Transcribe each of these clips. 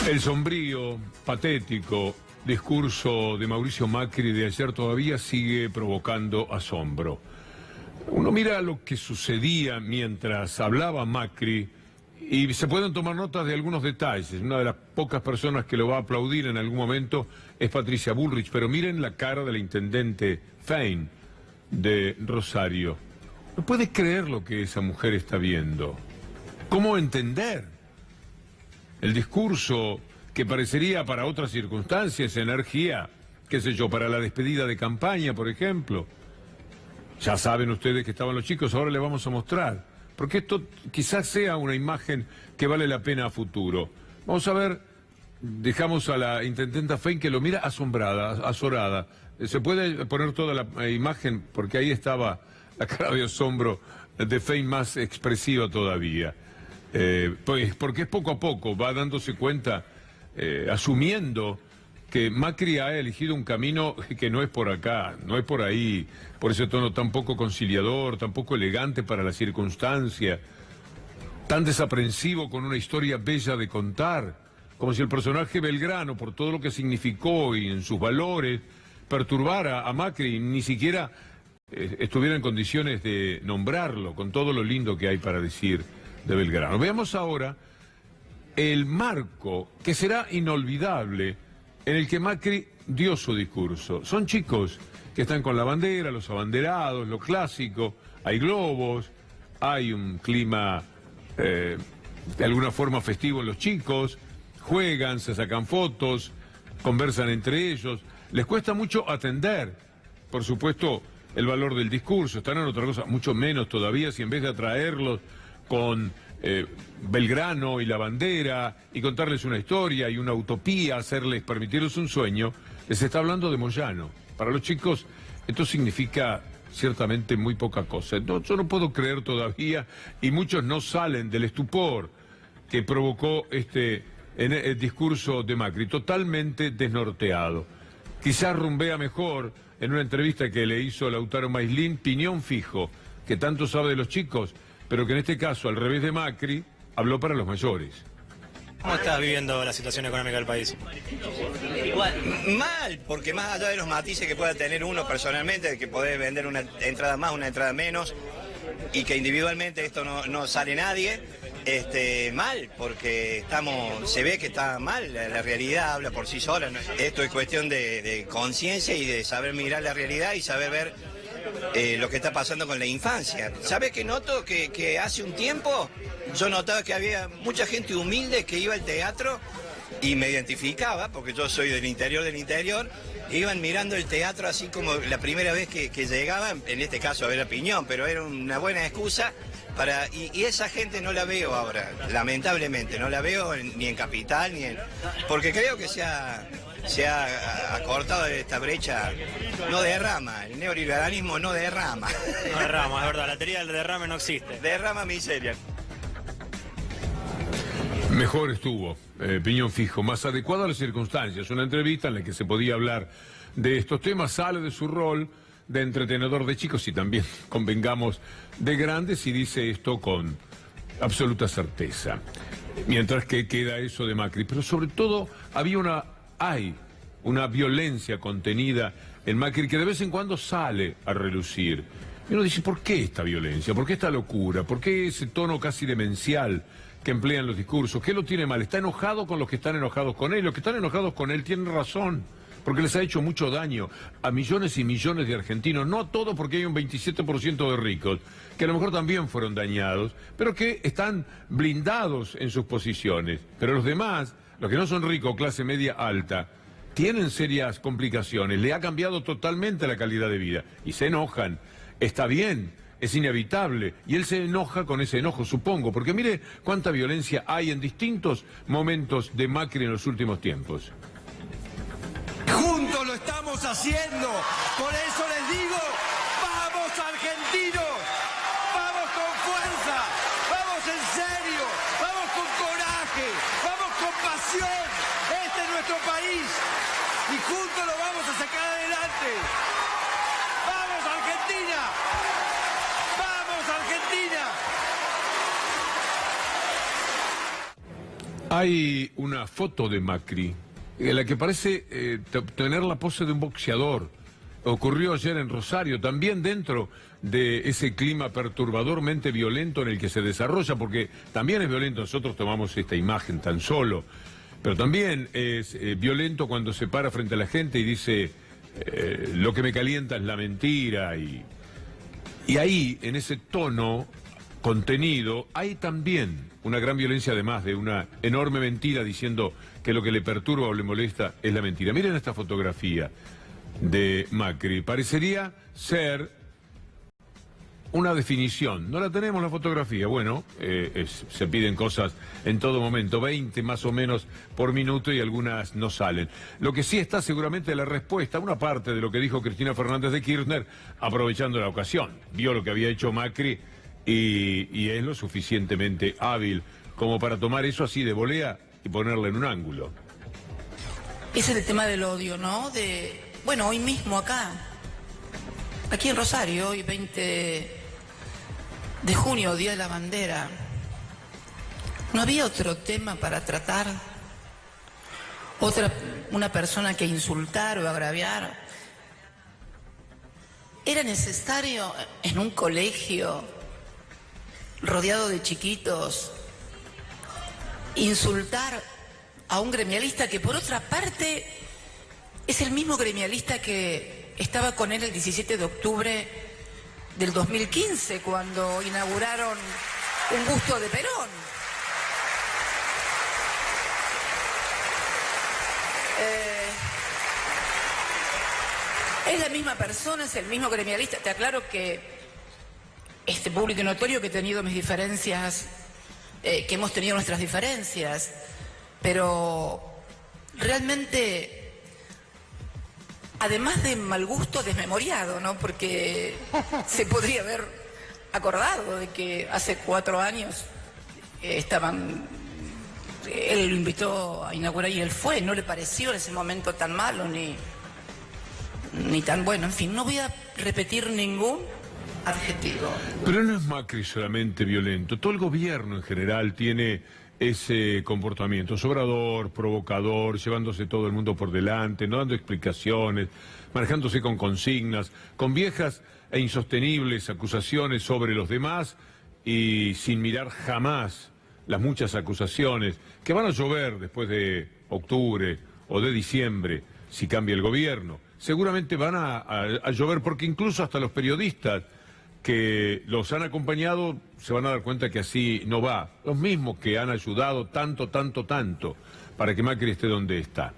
El sombrío, patético discurso de Mauricio Macri de ayer todavía sigue provocando asombro. Uno mira lo que sucedía mientras hablaba Macri y se pueden tomar notas de algunos detalles. Una de las pocas personas que lo va a aplaudir en algún momento es Patricia Bullrich, pero miren la cara de la intendente Fein de Rosario. No puede creer lo que esa mujer está viendo. ¿Cómo entender el discurso que parecería para otras circunstancias, energía, qué sé yo, para la despedida de campaña, por ejemplo? Ya saben ustedes que estaban los chicos, ahora les vamos a mostrar, porque esto quizás sea una imagen que vale la pena a futuro. Vamos a ver, dejamos a la intendenta Fein que lo mira asombrada, azorada. Se puede poner toda la imagen, porque ahí estaba la cara de asombro de Fein más expresiva todavía. Pues porque es poco a poco, va dándose cuenta, asumiendo que Macri ha elegido un camino que no es por acá, no es por ahí, por ese tono tan poco conciliador, tan poco elegante para la circunstancia, tan desaprensivo con una historia bella de contar, como si el personaje Belgrano, por todo lo que significó y en sus valores, perturbara a Macri y ni siquiera estuviera en condiciones de nombrarlo, con todo lo lindo que hay para decir de Belgrano. Veamos ahora el marco que será inolvidable en el que Macri dio su discurso. Son chicos que están con la bandera, los abanderados, lo clásico, hay globos, hay un clima de alguna forma festivo en los chicos, juegan, se sacan fotos, conversan entre ellos, les cuesta mucho atender, por supuesto, el valor del discurso, están en otra cosa, mucho menos todavía si en vez de atraerlos con Belgrano y la bandera y contarles una historia y una utopía, permitirles un sueño, les está hablando de Moyano. Para los chicos esto significa ciertamente muy poca cosa. No, yo no puedo creer todavía, y muchos no salen del estupor que provocó el discurso de Macri, totalmente desnorteado. Quizás rumbea mejor en una entrevista que le hizo Lautaro Maislin, piñón fijo, que tanto sabe de los chicos, pero que en este caso, al revés de Macri, habló para los mayores. ¿Cómo estás viviendo la situación económica del país? Mal, porque más allá de los matices que pueda tener uno personalmente, de que podés vender una entrada más, una entrada menos, y que individualmente esto no sale nadie, mal, porque se ve que está mal, la realidad habla por sí sola, ¿no? Esto es cuestión de conciencia y de saber mirar la realidad y saber ver lo que está pasando con la infancia. ¿Sabes qué noto? Que hace un tiempo yo notaba que había mucha gente humilde que iba al teatro y me identificaba, porque yo soy del interior, iban mirando el teatro así como la primera vez que llegaban, en este caso a ver a Piñón, pero era una buena excusa para... Y esa gente no la veo ahora, lamentablemente, no la veo ni en Capital, ni en... Porque creo que se ha acortado esta brecha, no derrama, el neoliberalismo no derrama. No derrama, es verdad, la teoría del derrame no existe. Derrama miseria. Mejor estuvo, piñón fijo, más adecuado a las circunstancias. Una entrevista en la que se podía hablar de estos temas, sale de su rol de entretenedor de chicos y también, convengamos, de grandes, y dice esto con absoluta certeza. Mientras que queda eso de Macri, pero sobre todo hay una violencia contenida en Macri que de vez en cuando sale a relucir. Y uno dice, ¿por qué esta violencia? ¿Por qué esta locura? ¿Por qué ese tono casi demencial que emplean los discursos? ¿Qué lo tiene mal? ¿Está enojado con los que están enojados con él? Los que están enojados con él tienen razón, porque les ha hecho mucho daño a millones y millones de argentinos, no a todos, porque hay un 27% de ricos, que a lo mejor también fueron dañados, pero que están blindados en sus posiciones. Pero los demás, los que no son ricos, clase media alta, tienen serias complicaciones, le ha cambiado totalmente la calidad de vida, y se enojan. Está bien, es inevitable, y él se enoja con ese enojo, supongo, porque mire cuánta violencia hay en distintos momentos de Macri en los últimos tiempos. Juntos lo estamos haciendo, por eso les digo, ¡vamos argentinos! ¡Vamos con fuerza! ¡Vamos en serio! ¡Vamos con coraje! ¡Vamos con pasión! Este es nuestro país y juntos lo vamos a sacar adelante. ¡Vamos Argentina! ¡Vamos Argentina! Hay una foto de Macri en la que parece tener la pose de un boxeador. Ocurrió ayer en Rosario, también dentro de ese clima perturbadormente violento en el que se desarrolla, porque también es violento, nosotros tomamos esta imagen tan solo, pero también es violento cuando se para frente a la gente y dice lo que me calienta es la mentira, y ahí, en ese tono contenido, hay también una gran violencia, además de una enorme mentira, diciendo que lo que le perturba o le molesta es la mentira. Miren esta fotografía de Macri, parecería ser una definición. No la tenemos la fotografía, bueno, se piden cosas en todo momento, 20 más o menos por minuto, y algunas no salen. Lo que sí está seguramente la respuesta, una parte de lo que dijo Cristina Fernández de Kirchner, aprovechando la ocasión. Vio lo que había hecho Macri y es lo suficientemente hábil como para tomar eso así de volea y ponerle en un ángulo. Ese es el tema del odio, ¿no? Bueno, hoy mismo aquí en Rosario, hoy 20 de junio, Día de la Bandera, ¿no había otro tema para tratar? Una persona que insultar o agraviar. ¿Era necesario en un colegio rodeado de chiquitos insultar a un gremialista que, por otra parte, es el mismo gremialista que estaba con él el 17 de octubre del 2015, cuando inauguraron un busto de Perón? Es la misma persona, es el mismo gremialista. Te aclaro que este público notorio que he tenido mis diferencias, que hemos tenido nuestras diferencias, pero realmente, además de mal gusto, desmemoriado, ¿no? Porque se podría haber acordado de que hace 4 años él lo invitó a inaugurar y él fue, no le pareció en ese momento tan malo ni tan bueno. En fin, no voy a repetir ningún adjetivo. Pero no es Macri solamente violento, todo el gobierno en general tiene ese comportamiento sobrador, provocador, llevándose todo el mundo por delante, no dando explicaciones, manejándose con consignas, con viejas e insostenibles acusaciones sobre los demás y sin mirar jamás las muchas acusaciones que van a llover después de octubre o de diciembre si cambia el gobierno. Seguramente van a llover, porque incluso hasta los periodistas que los han acompañado se van a dar cuenta que así no va. Los mismos que han ayudado tanto para que Macri esté donde está.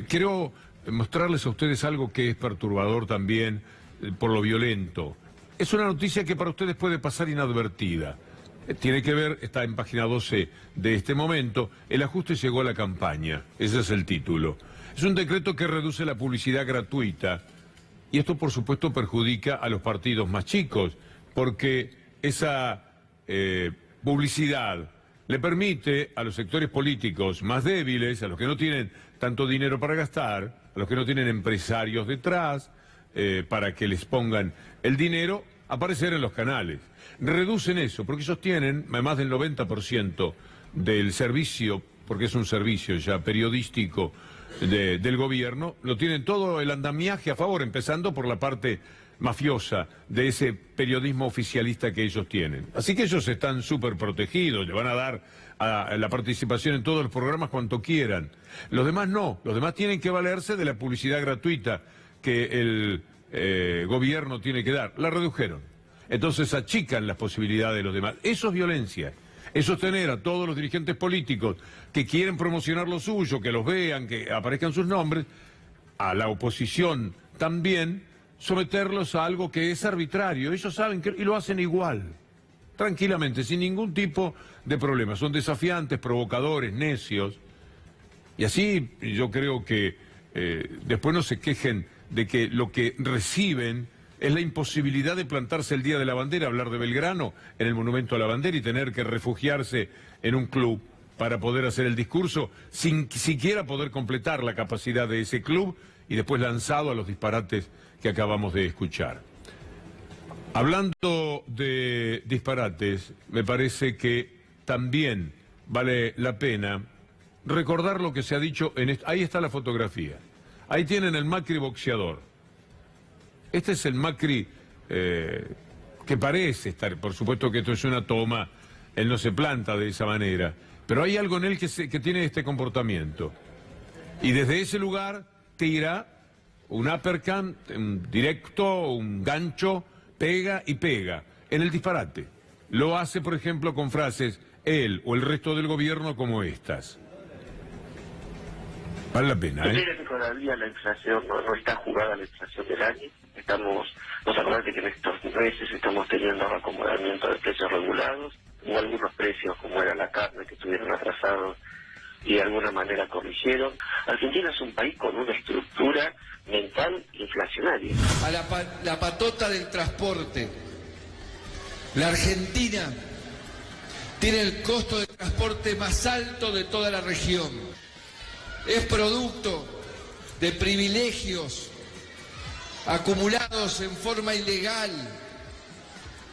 Quiero mostrarles a ustedes algo que es perturbador también por lo violento. Es una noticia que para ustedes puede pasar inadvertida. Tiene que ver, está en página 12 de este momento, el ajuste llegó a la campaña. Ese es el título. Es un decreto que reduce la publicidad gratuita. Y esto, por supuesto, perjudica a los partidos más chicos, porque esa publicidad le permite a los sectores políticos más débiles, a los que no tienen tanto dinero para gastar, a los que no tienen empresarios detrás, para que les pongan el dinero, aparecer en los canales. Reducen eso, porque ellos tienen más del 90% del servicio, porque es un servicio ya periodístico, del gobierno, lo tienen todo el andamiaje a favor, empezando por la parte mafiosa de ese periodismo oficialista que ellos tienen. Así que ellos están súper protegidos, le van a dar a la participación en todos los programas cuanto quieran. Los demás no, los demás tienen que valerse de la publicidad gratuita que el gobierno tiene que dar. La redujeron. Entonces achican las posibilidades de los demás. Eso es violencia. Es sostener a todos los dirigentes políticos que quieren promocionar lo suyo, que los vean, que aparezcan sus nombres, a la oposición también, someterlos a algo que es arbitrario. Ellos saben y lo hacen igual, tranquilamente, sin ningún tipo de problema. Son desafiantes, provocadores, necios. Y así yo creo que después no se quejen de que lo que reciben es la imposibilidad de plantarse el Día de la Bandera, hablar de Belgrano en el Monumento a la Bandera y tener que refugiarse en un club para poder hacer el discurso, sin siquiera poder completar la capacidad de ese club, y después lanzado a los disparates que acabamos de escuchar. Hablando de disparates, me parece que también vale la pena recordar lo que se ha dicho en ahí está la fotografía. Ahí tienen el Macri boxeador. Este es el Macri que parece estar, por supuesto que esto es una toma, él no se planta de esa manera, pero hay algo en él que tiene este comportamiento. Y desde ese lugar tira un uppercut, un directo, un gancho, pega y pega, en el disparate. Lo hace, por ejemplo, con frases, él o el resto del gobierno como estas. Vale la pena, ¿eh? Mira que todavía la inflación no está jugada la inflación del año. Nos acordate que en estos meses estamos teniendo acomodamiento de precios regulados, o algunos precios como era la carne que estuvieron atrasados y de alguna manera corrigieron. Argentina es un país con una estructura mental inflacionaria. A la patota del transporte. La Argentina tiene el costo de transporte más alto de toda la región. Es producto de privilegios acumulados en forma ilegal,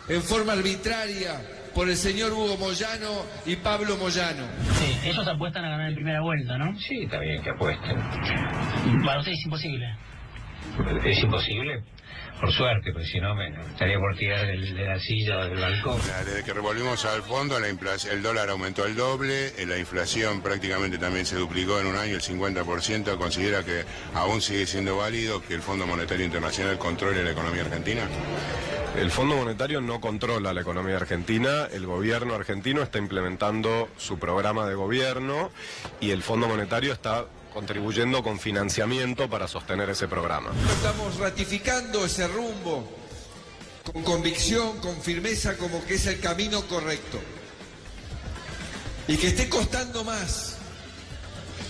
en forma arbitraria, por el señor Hugo Moyano y Pablo Moyano. Sí, ellos apuestan a ganar en primera vuelta, ¿no? Sí, está bien que apuesten. Para usted es imposible. Es imposible, por suerte, porque si no me estaría por tirar de la silla o del balcón. Desde que revolvimos al fondo, el dólar aumentó el doble, la inflación prácticamente también se duplicó en un año, el 50%. ¿Considera que aún sigue siendo válido que el Fondo Monetario Internacional controle la economía argentina? El Fondo Monetario no controla la economía argentina, el gobierno argentino está implementando su programa de gobierno y el Fondo Monetario está contribuyendo con financiamiento para sostener ese programa. Estamos ratificando ese rumbo con convicción, con firmeza, como que es el camino correcto. Y que esté costando más,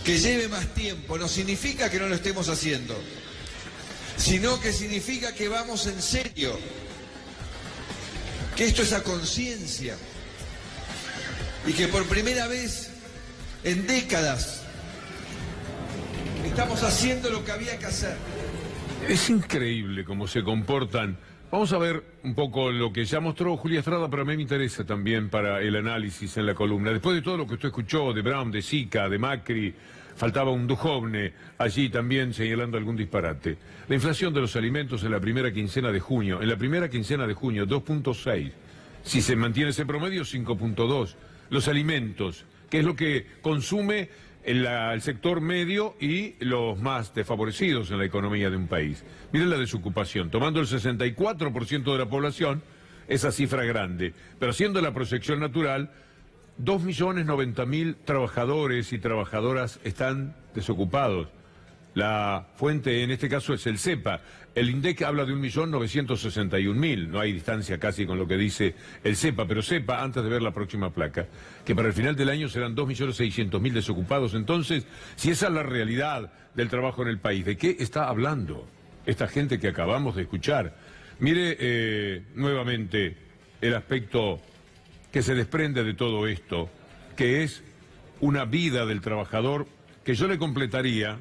que lleve más tiempo, no significa que no lo estemos haciendo, sino que significa que vamos en serio, que esto es a conciencia y que por primera vez en décadas estamos haciendo lo que había que hacer. Es increíble cómo se comportan. Vamos a ver un poco lo que ya mostró Julia Estrada, pero a mí me interesa también para el análisis en la columna. Después de todo lo que usted escuchó de Brown, de Sica, de Macri, faltaba un Duhovne allí también señalando algún disparate. La inflación de los alimentos en la primera quincena de junio. En la primera quincena de junio, 2.6. Si se mantiene ese promedio, 5.2. Los alimentos, que es lo que consume el sector medio y los más desfavorecidos en la economía de un país. Miren la desocupación, tomando el 64% de la población, esa cifra grande, pero haciendo la proyección natural, 2.090.000 trabajadores y trabajadoras están desocupados. La fuente en este caso es el CEPA. El INDEC habla de 1.961.000. No hay distancia casi con lo que dice el CEPA, pero sepa, antes de ver la próxima placa, que para el final del año serán 2.600.000 desocupados. Entonces, si esa es la realidad del trabajo en el país, ¿de qué está hablando esta gente que acabamos de escuchar? Mire nuevamente el aspecto que se desprende de todo esto, que es una vida del trabajador, que yo le completaría,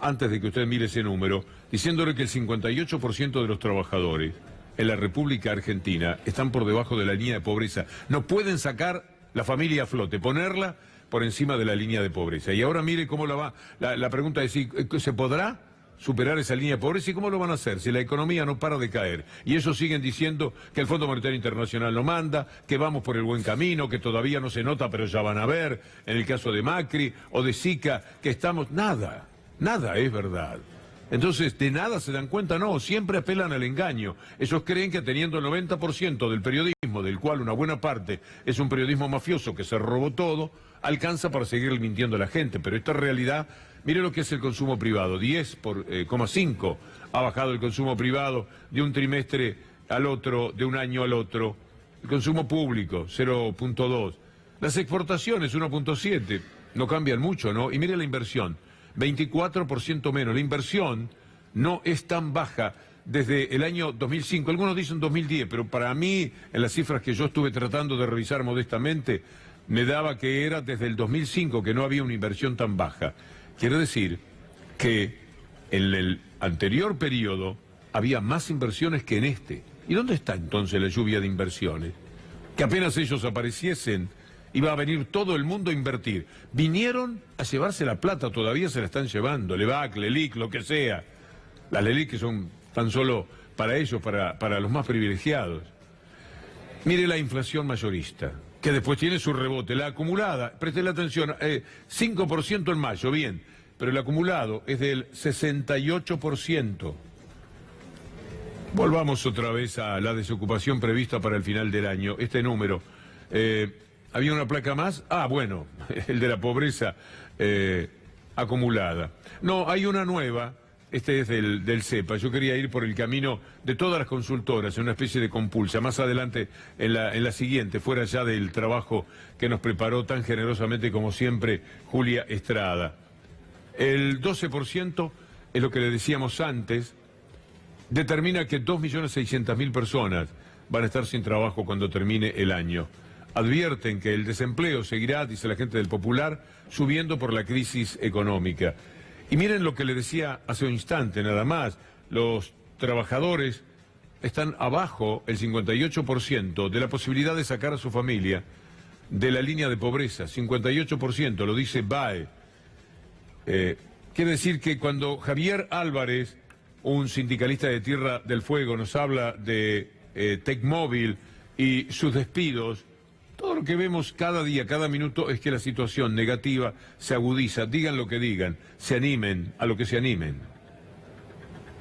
antes de que usted mire ese número, diciéndole que el 58% de los trabajadores en la República Argentina están por debajo de la línea de pobreza. No pueden sacar la familia a flote, ponerla por encima de la línea de pobreza. Y ahora mire cómo la va. La pregunta es si se podrá superar esa línea de pobreza y cómo lo van a hacer si la economía no para de caer. Y ellos siguen diciendo que el Fondo Monetario Internacional lo manda, que vamos por el buen camino, que todavía no se nota, pero ya van a ver, en el caso de Macri o de Sica, que estamos... Nada es verdad. Entonces, ¿de nada se dan cuenta? No, siempre apelan al engaño. Ellos creen que teniendo el 90% del periodismo, del cual una buena parte es un periodismo mafioso que se robó todo, alcanza para seguir mintiendo a la gente. Pero esta realidad, mire lo que es el consumo privado, 10,5 ha bajado el consumo privado de un trimestre al otro, de un año al otro. El consumo público, 0,2. Las exportaciones, 1,7. No cambian mucho, ¿no? Y mire la inversión. 24% menos. La inversión no es tan baja desde el año 2005. Algunos dicen 2010, pero para mí, en las cifras que yo estuve tratando de revisar modestamente, me daba que era desde el 2005 que no había una inversión tan baja. Quiere decir que en el anterior periodo había más inversiones que en este. ¿Y dónde está entonces la lluvia de inversiones? Que apenas ellos apareciesen, Iba a venir todo el mundo a invertir. Vinieron a llevarse la plata, todavía se la están llevando, Levac, Lelic, lo que sea. Las Lelic que son tan solo para ellos, para los más privilegiados. Mire la inflación mayorista, que después tiene su rebote. La acumulada, preste la atención, 5% en mayo, bien, pero el acumulado es del 68%. Volvamos otra vez a la desocupación prevista para el final del año. Este número, ¿había una placa más? Ah, bueno, el de la pobreza acumulada. No, hay una nueva, este es del CEPA. Yo quería ir por el camino de todas las consultoras, en una especie de compulsa. Más adelante, en la siguiente, fuera ya del trabajo que nos preparó tan generosamente como siempre Julia Estrada. El 12% es lo que le decíamos antes, determina que 2.600.000 personas van a estar sin trabajo cuando termine el año. Advierten que el desempleo seguirá, dice la gente del Popular, subiendo por la crisis económica. Y miren lo que le decía hace un instante nada más, los trabajadores están abajo el 58% de la posibilidad de sacar a su familia de la línea de pobreza, 58%, lo dice BAE. Quiere decir que cuando Javier Álvarez, un sindicalista de Tierra del Fuego, nos habla de Tecmóvil y sus despidos, todo lo que vemos cada día, cada minuto, es que la situación negativa se agudiza. Digan lo que digan, se animen a lo que se animen.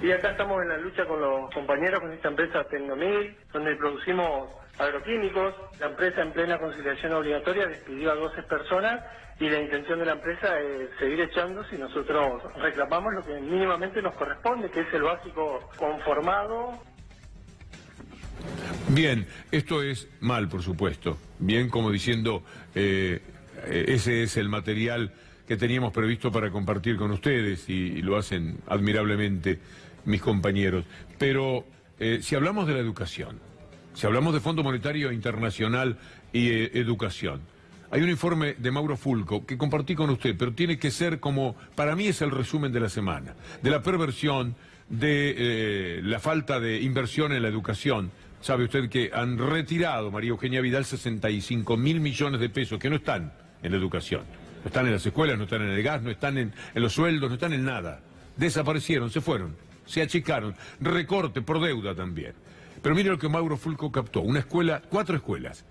Y acá estamos en la lucha con los compañeros, con esta empresa Tecnomil, donde producimos agroquímicos. La empresa, en plena conciliación obligatoria, despidió a 12 personas y la intención de la empresa es seguir echando si nosotros reclamamos lo que mínimamente nos corresponde, que es el básico conformado. Bien, esto es mal, por supuesto. Bien, como diciendo, ese es el material que teníamos previsto para compartir con ustedes y lo hacen admirablemente mis compañeros. Pero si hablamos de la educación, si hablamos de Fondo Monetario Internacional y educación, hay un informe de Mauro Fulco que compartí con usted, pero tiene que ser como, para mí es el resumen de la semana, de la perversión, de la falta de inversión en la educación. Sabe usted que han retirado, María Eugenia Vidal, 65.000 millones de pesos que no están en la educación. No están en las escuelas, no están en el gas, no están en los sueldos, no están en nada. Desaparecieron, se fueron, se achicaron. Recorte por deuda también. Pero mire lo que Mauro Fulco captó. Una escuela, 4 escuelas.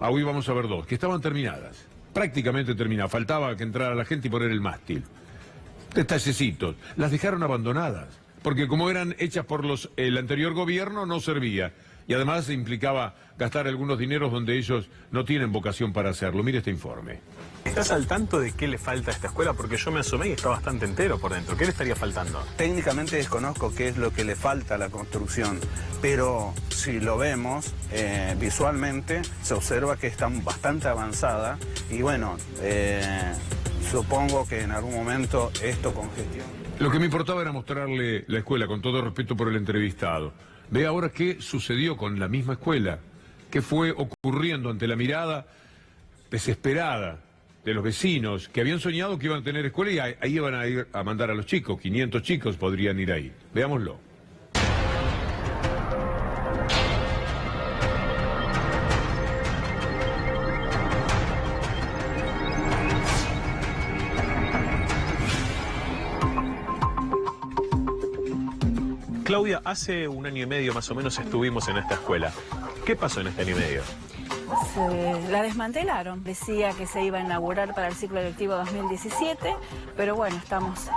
Hoy vamos a ver 2, que estaban terminadas. Prácticamente terminadas. Faltaba que entrara la gente y poner el mástil. Detallecitos. Las dejaron abandonadas. Porque como eran hechas por el anterior gobierno, no servía. Y además implicaba gastar algunos dineros donde ellos no tienen vocación para hacerlo. Mire este informe. ¿Estás al tanto de qué le falta a esta escuela? Porque yo me asomé y está bastante entero por dentro. ¿Qué le estaría faltando? Técnicamente desconozco qué es lo que le falta a la construcción, pero si lo vemos visualmente se observa que está bastante avanzada y bueno, supongo que en algún momento esto congestiona. Lo que me importaba era mostrarle la escuela, con todo respeto por el entrevistado. Ve ahora qué sucedió con la misma escuela, qué fue ocurriendo ante la mirada desesperada de los vecinos que habían soñado que iban a tener escuela y ahí iban a ir a mandar a los chicos, 500 chicos podrían ir ahí. Veámoslo. Claudia, hace 1 año y medio más o menos estuvimos en esta escuela. ¿Qué pasó en este año y medio? La desmantelaron. Decía que se iba a inaugurar para el ciclo lectivo 2017, pero bueno, estamos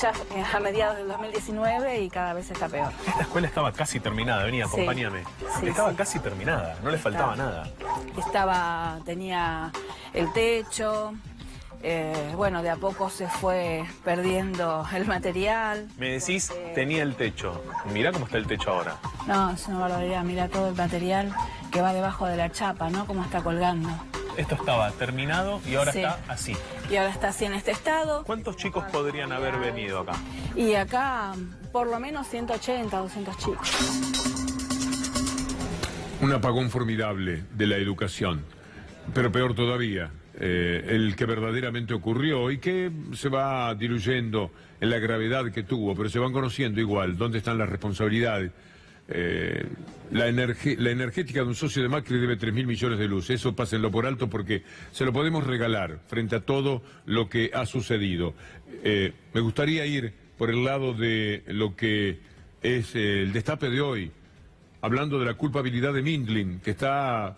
ya a mediados del 2019 y cada vez está peor. Esta escuela estaba casi terminada, vení, acompáñame. Sí, estaba casi terminada, no le faltaba nada. Tenía el techo. Bueno, de a poco se fue perdiendo el material. Me decís, tenía el techo. Mirá cómo está el techo ahora. No, es una barbaridad. Mirá todo el material que va debajo de la chapa, ¿no? Cómo está colgando. Esto estaba terminado y ahora está así. Y ahora está así en este estado. ¿Cuántos chicos podrían haber venido acá? Y acá, por lo menos 180, 200 chicos. Un apagón formidable de la educación. Pero peor todavía, el que verdaderamente ocurrió y que se va diluyendo en la gravedad que tuvo, pero se van conociendo igual dónde están las responsabilidades la energética de un socio de Macri debe 3.000 millones de luz. Eso pásenlo por alto porque se lo podemos regalar frente a todo lo que ha sucedido. Me gustaría ir por el lado de lo que es el destape de hoy, hablando de la culpabilidad de Mindlin, que está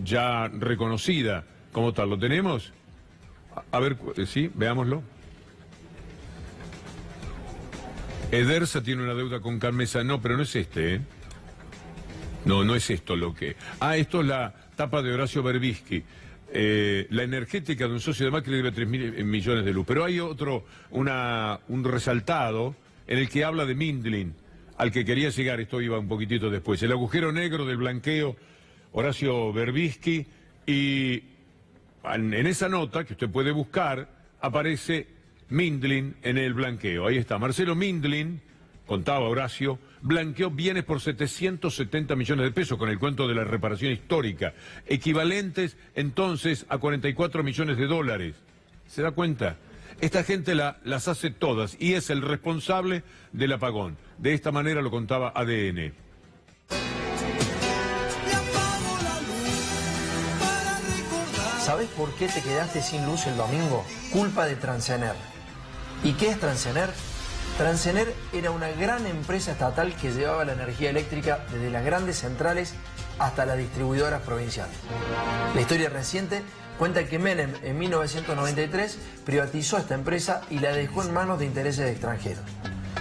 ya reconocida como tal. ¿Lo tenemos? A ver, sí, veámoslo. Edersa tiene una deuda con Carmesa. No, pero no es este, ¿eh? No, no es esto lo que... Ah, esto es la tapa de Horacio Berbisky. La energética de un socio de Macri debe 3.000 millones de luz. Pero hay otro, un resaltado en el que habla de Mindlin, al que quería llegar, esto iba un poquitito después. El agujero negro del blanqueo, Horacio Berbisky, y en esa nota que usted puede buscar, aparece Mindlin en el blanqueo. Ahí está, Marcelo Mindlin, contaba Horacio, blanqueó bienes por 770 millones de pesos con el cuento de la reparación histórica, equivalentes entonces a 44 millones de dólares. ¿Se da cuenta? Esta gente las hace todas y es el responsable del apagón. De esta manera lo contaba ADN. ¿Sabes por qué te quedaste sin luz el domingo? Culpa de Transener. ¿Y qué es Transener? Transener era una gran empresa estatal que llevaba la energía eléctrica desde las grandes centrales hasta las distribuidoras provinciales. La historia reciente cuenta que Menem en 1993 privatizó esta empresa y la dejó en manos de intereses extranjeros.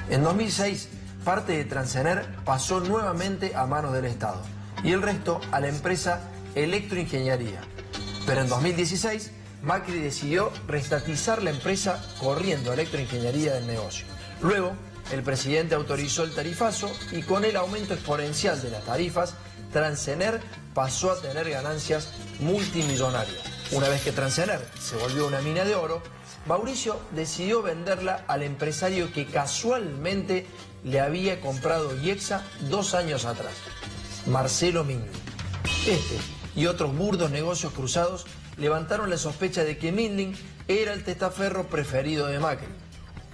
En 2006, parte de Transener pasó nuevamente a manos del Estado y el resto a la empresa Electroingeniería. Pero en 2016, Macri decidió reestatizar la empresa corriendo Electroingeniería del negocio. Luego, el presidente autorizó el tarifazo y con el aumento exponencial de las tarifas, Transener pasó a tener ganancias multimillonarias. Una vez que Transener se volvió una mina de oro, Mauricio decidió venderla al empresario que casualmente le había comprado IEXA 2 años atrás, Marcelo Mindlin. Este y otros burdos negocios cruzados levantaron la sospecha de que Mindlin era el testaferro preferido de Macri.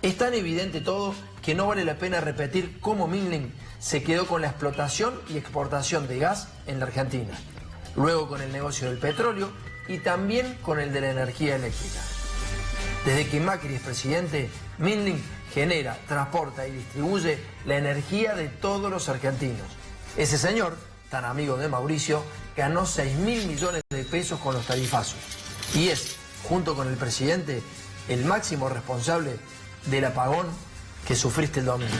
Es tan evidente todo que no vale la pena repetir cómo Mindlin se quedó con la explotación y exportación de gas en la Argentina, luego con el negocio del petróleo y también con el de la energía eléctrica. Desde que Macri es presidente, Mindlin genera, transporta y distribuye la energía de todos los argentinos. Ese señor, tan amigo de Mauricio, ganó 6.000 millones de pesos con los tarifazos y es, junto con el presidente, el máximo responsable del apagón que sufriste el domingo.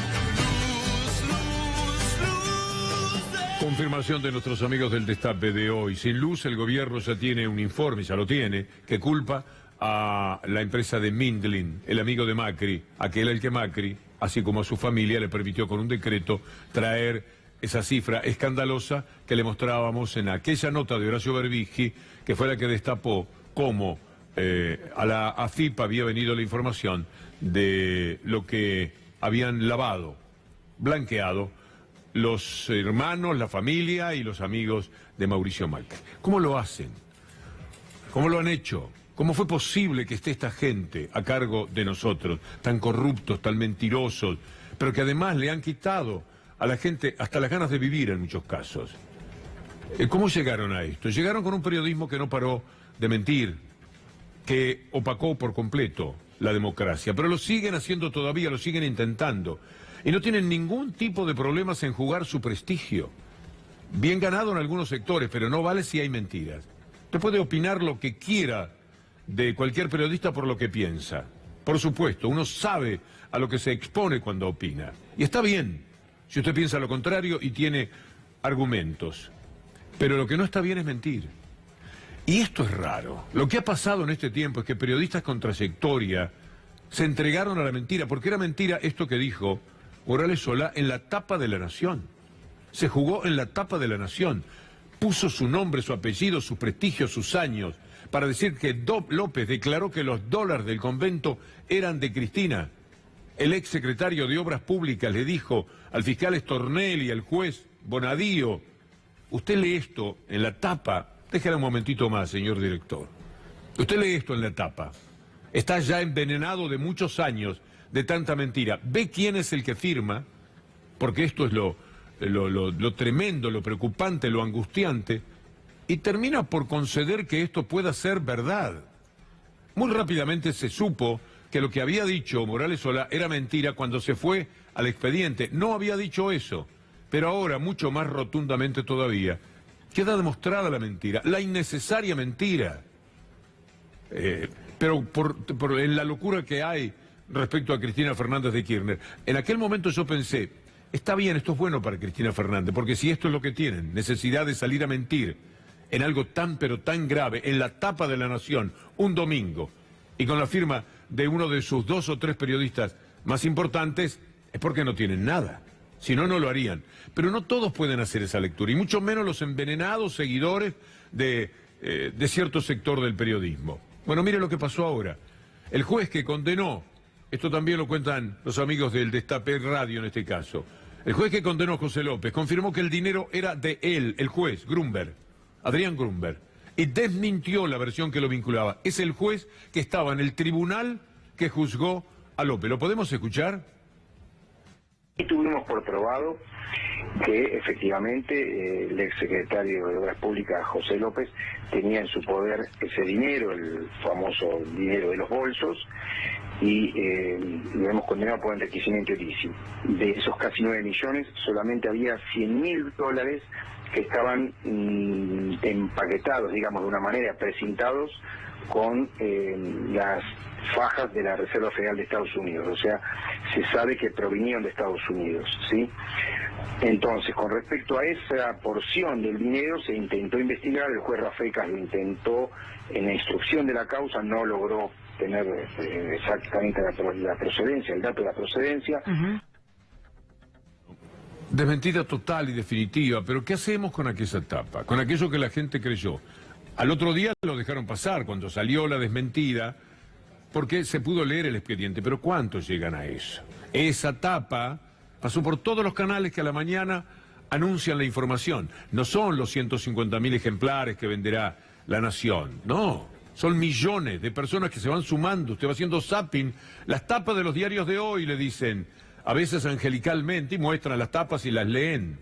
Confirmación de nuestros amigos del destape de hoy. Sin luz, el gobierno ya tiene un informe, ya lo tiene, que culpa a la empresa de Mindlin, el amigo de Macri, aquel al que Macri, así como a su familia, le permitió con un decreto traer esa cifra escandalosa que le mostrábamos en aquella nota de Horacio Berbisky, que fue la que destapó cómo a la AFIP había venido la información de lo que habían lavado, blanqueado los hermanos, la familia y los amigos de Mauricio Macri. ¿Cómo lo hacen? ¿Cómo lo han hecho? ¿Cómo fue posible que esté esta gente a cargo de nosotros, tan corruptos, tan mentirosos, pero que además le han quitado a la gente hasta las ganas de vivir en muchos casos? ¿Cómo llegaron a esto? Llegaron con un periodismo que no paró de mentir, que opacó por completo la democracia, pero lo siguen haciendo todavía, lo siguen intentando, y no tienen ningún tipo de problemas en jugar su prestigio. Bien ganado en algunos sectores, pero no vale si hay mentiras. Usted puede opinar lo que quiera de cualquier periodista por lo que piensa. Por supuesto, uno sabe a lo que se expone cuando opina, y está bien si usted piensa lo contrario y tiene argumentos, pero lo que no está bien es mentir. Y esto es raro. Lo que ha pasado en este tiempo es que periodistas con trayectoria se entregaron a la mentira, porque era mentira esto que dijo Morales Solá en la tapa de La Nación. Se jugó en la tapa de La Nación. Puso su nombre, su apellido, su prestigio, sus años, para decir que López declaró que los dólares del convento eran de Cristina. El ex secretario de Obras Públicas le dijo al fiscal Stornelli y al juez Bonadío: usted lee esto en la tapa. Déjala un momentito más, señor director. Usted lee esto en la tapa. Está ya envenenado de muchos años de tanta mentira. Ve quién es el que firma, porque esto es lo lo tremendo, lo preocupante, lo angustiante, y termina por conceder que esto pueda ser verdad. Muy rápidamente se supo que lo que había dicho Morales Solá era mentira cuando se fue al expediente. No había dicho eso, pero ahora, mucho más rotundamente todavía, queda demostrada la mentira, la innecesaria mentira. Pero en la locura que hay respecto a Cristina Fernández de Kirchner, en aquel momento yo pensé, está bien, esto es bueno para Cristina Fernández, porque si esto es lo que tienen, necesidad de salir a mentir en algo tan pero tan grave, en la tapa de La Nación, un domingo, y con la firma de uno de sus 2 o 3 periodistas más importantes, es porque no tienen nada. Si no, no lo harían. Pero no todos pueden hacer esa lectura, y mucho menos los envenenados seguidores de cierto sector del periodismo. Bueno, mire lo que pasó ahora. El juez que condenó, esto también lo cuentan los amigos del Destape Radio en este caso, el juez que condenó a José López confirmó que el dinero era de él, el juez, Grunberg, Adrián Grunberg, y desmintió la versión que lo vinculaba. Es el juez que estaba en el tribunal que juzgó a López. ¿Lo podemos escuchar? Y tuvimos por probado que efectivamente el exsecretario de Obras Públicas, José López, tenía en su poder ese dinero, el famoso dinero de los bolsos, y lo hemos condenado por enriquecimiento ilícito. De esos casi 9 millones, solamente había $100.000 que estaban empaquetados, digamos, de una manera, precintados con las fajas de la Reserva Federal de Estados Unidos, o sea, se sabe que provenían de Estados Unidos, ¿sí? Entonces, con respecto a esa porción del dinero se intentó investigar, el juez Rafecas lo intentó en la instrucción de la causa, no logró tener exactamente la procedencia, el dato de la procedencia. Desmentida total y definitiva, pero ¿qué hacemos con aquella tapa? Con aquello que la gente creyó. Al otro día lo dejaron pasar cuando salió la desmentida, porque se pudo leer el expediente, pero ¿cuántos llegan a eso? Esa tapa pasó por todos los canales que a la mañana anuncian la información. No son los 150.000 ejemplares que venderá La Nación, no. Son millones de personas que se van sumando. Usted va haciendo zapping. Las tapas de los diarios de hoy le dicen, a veces angelicalmente, y muestran las tapas y las leen.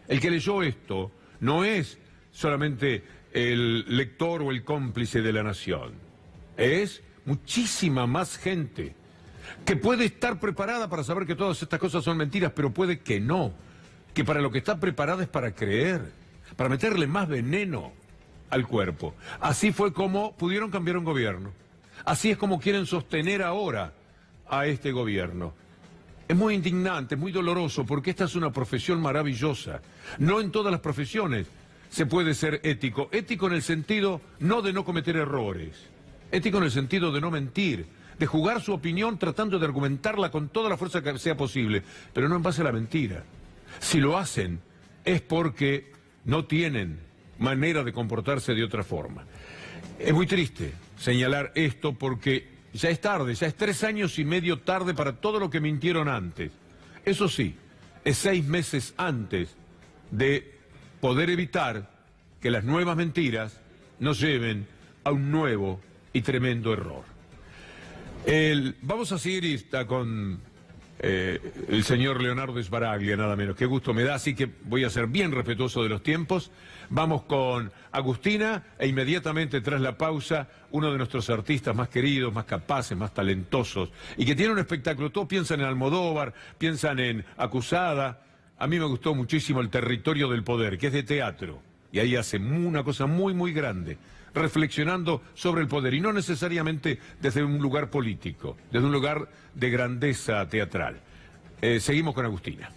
El que leyó esto no es solamente el lector o el cómplice de La Nación. Es muchísima más gente que puede estar preparada para saber que todas estas cosas son mentiras, pero puede que no. Que para lo que está preparada es para creer, para meterle más veneno al cuerpo. Así fue como pudieron cambiar un gobierno. Así es como quieren sostener ahora a este gobierno. Es muy indignante, es muy doloroso, porque esta es una profesión maravillosa. No en todas las profesiones se puede ser ético. Ético en el sentido no de no cometer errores. Ético en el sentido de no mentir, de jugar su opinión tratando de argumentarla con toda la fuerza que sea posible, pero no en base a la mentira. Si lo hacen es porque no tienen manera de comportarse de otra forma. Es muy triste señalar esto porque ya es tarde, ya es 3 años y medio tarde para todo lo que mintieron antes. Eso sí, es 6 meses antes de poder evitar que las nuevas mentiras nos lleven a un nuevo y tremendo error. Vamos a seguir con el señor Leonardo Sbaraglia, nada menos. Qué gusto me da, así que voy a ser bien respetuoso de los tiempos. Vamos con Agustina e inmediatamente tras la pausa, uno de nuestros artistas más queridos, más capaces, más talentosos, y que tiene un espectáculo. Todos piensan en Almodóvar, piensan en Acusada. A mí me gustó muchísimo El Territorio del Poder, que es de teatro, y ahí hace una cosa muy, muy grande, reflexionando sobre el poder, y no necesariamente desde un lugar político, desde un lugar de grandeza teatral. Seguimos con Agustina.